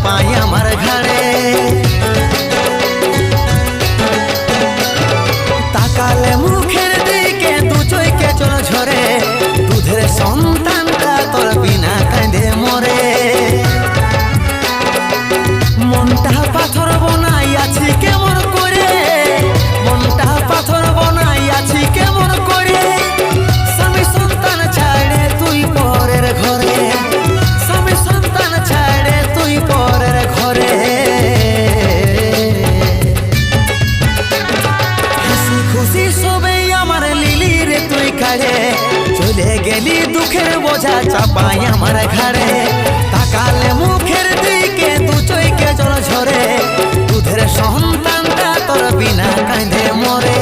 চাপাই আমার ঘাড়ে। তাকালে মুখের দিকে দু চোখে জল ঝরে, দুধের সন্তানটা তোর বিনা কাঁদে মরে। মনটা পাথর বনাই আছি কেমন করে, মনটা পাথর বনাই আছি কেমন করে। স্বামী সন্তান ছাড়ে তুই পরের ঘরে, স্বামী সন্তান ছাড়ে তুই পরের ঘরে। হাসি খুশি সবে আমার লিলি রে তুই কাড়ে, চলে গেলি দুঃখের বোঝা চাপাই আমার ঘাড়ে। তাকালে মুখের দিকে দু চোখে জল ঝরে, দুধের সন্তানটা তোর বিনা কাঁদে মরে।